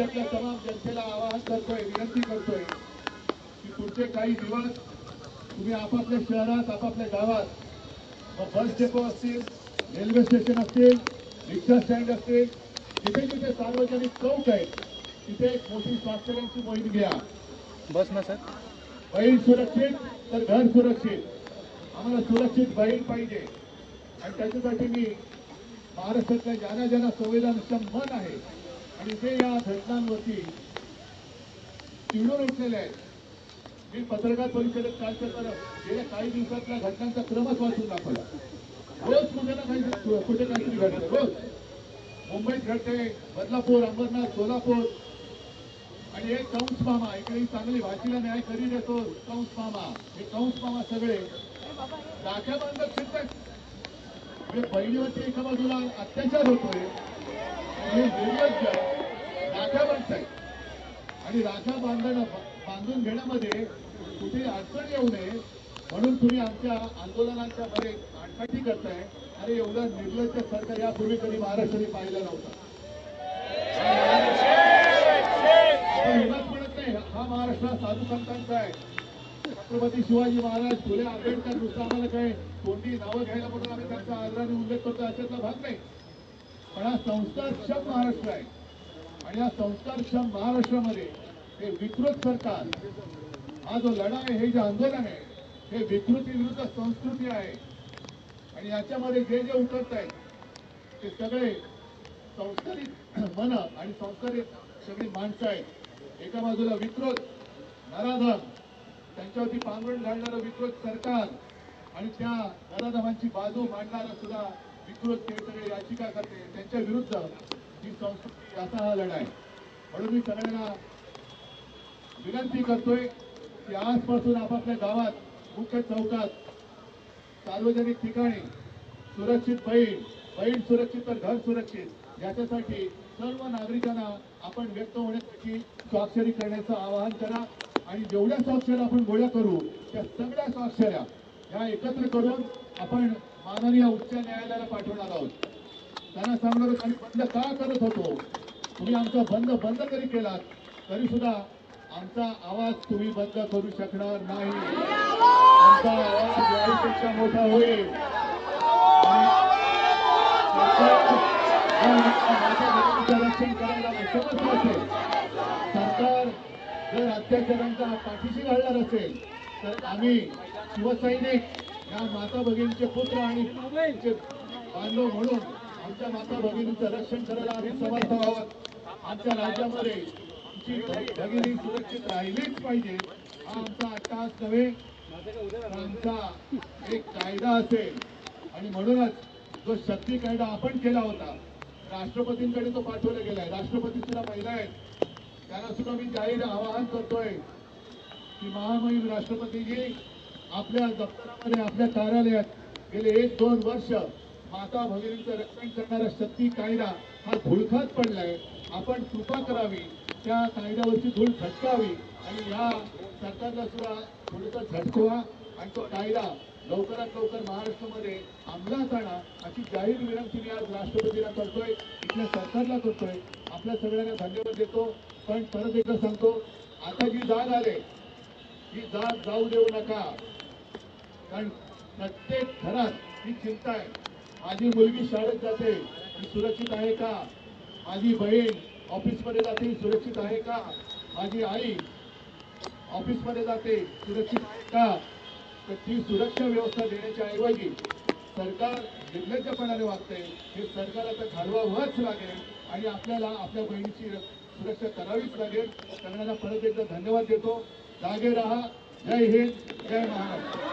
राज्यातल्या तमाम जनतेला आवाहन करतोय, विनंती करतोय की पुढचे काही दिवस तुम्ही आपापल्या शहरात, आपापल्या गावात बस डेपो असतील, रेल्वे स्टेशन असतील, रिक्षा स्टँड असतील, जिथे जिथे सार्वजनिक चौक आहेत तिथे एक मोठी स्वाक्षऱ्यांची मोहीम घ्या. बस ना सर. बहीण सुरक्षित तर घर सुरक्षित. आम्हाला सुरक्षित बहीण पाहिजे आणि त्याच्यासाठी मी महाराष्ट्रातल्या ज्यांना ज्यांना संवेदनक्षम मन आहे आणि ते या घटनांवरती चिडून उठलेले आहेत. मी पत्रकार परिषदेत कालच्या गेल्या काही दिवसातल्या घटनांचा क्रमच वाचून दाखवला. रोज कुठे ना काही कुठे काहीतरी घडतं. रोज मुंबईत घडते, बदलापूर, अंबरनाथ, सोलापूर आणि एक कंस मामा इकडे चांगली भाषेला न्याय करी देतो. कंस मामा, हे कंस मामा सगळे राख्या बांधत फिरतात. म्हणजे बहिणीवरती एका बाजूला अत्याचार होतोय, हे निर्लज्ज राख्या बांधतायत आणि राख्या बांधून घेण्यामध्ये कुठे अडचण येऊ नये म्हणून तुम्ही आमच्या आंदोलनांच्या मध्ये आडकाठी करताय. अरे एवढं निर्लज्ज सरकार यापूर्वी कधी महाराष्ट्राने पाहिलं नव्हतं. आपण एवढंच म्हणत नाही, हा महाराष्ट्र साधू संतांचा आहे. छत्रपती शिवाजी महाराज, फुले, आंबेडकर नुसतं आम्हाला काय कोणती नावं घ्यायला म्हणून आम्ही त्यांचा आदराने उल्लेख करतो अशातला भाग नाही. पण हा संस्कारक्षम महाराष्ट्र आहे आणि या संस्कारक्षम महाराष्ट्रामध्ये हे विकृत सरकार, हा जो लढा आहे, हे जे आंदोलन आहे, हे विकृती विरुद्ध संस्कृती आहे आणि याच्यामध्ये जे जे उतरत आहेत ते सगळे संस्कारित मन आणि संस्कारित सगळी माणसं आहेत. एका बाजूला विकृत नराधम, त्यांच्यावरती पांघरुण घालणारं विकृत सरकार आणि त्या नराधमांची बाजू मांडणारा सुद्धा विकृत ते सगळे याचिका करते, त्यांच्या विरुद्ध ही संस्कृती, असा हा लढा आहे. म्हणून मी सगळ्यांना विनंती करतोय की आजपासून आपापल्या गावात, मुख्य चौकात, सार्वजनिक ठिकाणी सुरक्षित बहीण सुरक्षित तर घर सुरक्षित याच्यासाठी सर्व नागरिकांना आपण व्यक्त होण्यासाठी स्वाक्षरी करण्याचं आवाहन करा आणि जेवढ्या स्वाक्षऱ्या आपण गोळा करू त्या सगळ्या स्वाक्षऱ्या या एकत्र करून आपण माननीय उच्च न्यायालयाला पाठवणार आहोत. त्यांना सांगणार आम्ही बंद का करत होतो, तुम्ही आमचा बंद जरी केलात तरी सुद्धा आमचा आवाज तुम्ही बंद करू शकणार नाही. आमचा आवाज याहीपेक्षा मोठा होईल. रक्षण करायला असमर्थ असेल, सरकार जर अत्याचारांचा पाठीशी घालणार असेल तर आम्ही शिवसैनिक या माता भगिनीचे पुत्र आणि बांधव म्हणून आमच्या माता भगिनीचं रक्षण करायला आम्ही समर्थ आहोत. आमच्या राज्यामध्ये आमची भगिनी सुरक्षित राहिलीच पाहिजे, हा आमचा अट्टहास नव्हे, आमचा एक कायदा असेल. आणि म्हणूनच जो शक्ती कायदा आपण केला होता, राष्ट्रपतींकडे तो पाठवला गेलाय. राष्ट्रपती सुद्धा महिला आहेत, त्यांना सुद्धा मी जाहीर आवाहन करतोय की महामहिम राष्ट्रपतीजी, आपल्या दप्तरामध्ये, आपल्या कार्यालयात गेले 1-2 वर्ष माता भगिनींचं रक्षण करणारा शक्ती कायदा हा धुळखात पडलाय. आपण कृपा करावी, त्या कायद्यावरची धूळ झटकावी आणि या सरकारला सुद्धा थोडंसं झटकवा आणि तो कायदा लवकरात लवकर महाराष्ट्रामध्ये अंमलात आणा अशी जाहीर विनंती मी आज राष्ट्रपतींना करतोय, इथल्या सरकारला करतोय. आपल्या सगळ्यांना धन्यवाद देतो. पण परत एकदा सांगतो, आता जी जाग आले ही जाग जाऊ देऊ नका, कारण प्रत्येक घरात ही चिंता आहे. माझी मुलगी शाळेत जाते, ती सुरक्षित आहे का? माझी बहीण ऑफिसमध्ये जाते, सुरक्षित आहे का? माझी आई ऑफिसमध्ये जाते, सुरक्षित आहे का? तर ती सुरक्षा व्यवस्था देण्याच्या ऐवजी सरकार निर्लज्जपणाने वागते. हे सरकार आता घालवावंच लागेल आणि आपल्याला आपल्या बहिणीची सुरक्षा करावीच लागेल. सगळ्यांना परत एकदा धन्यवाद देतो. जागे रहा. जय हिंद, जय महाराष्ट्र.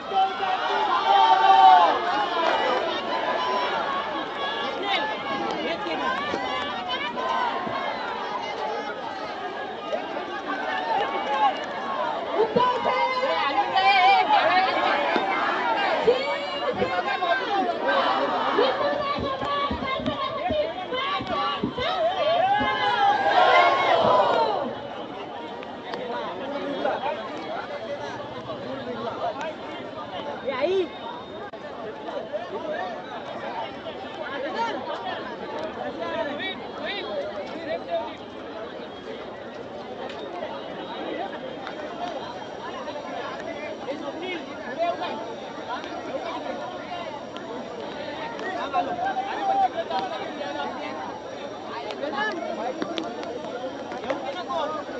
नको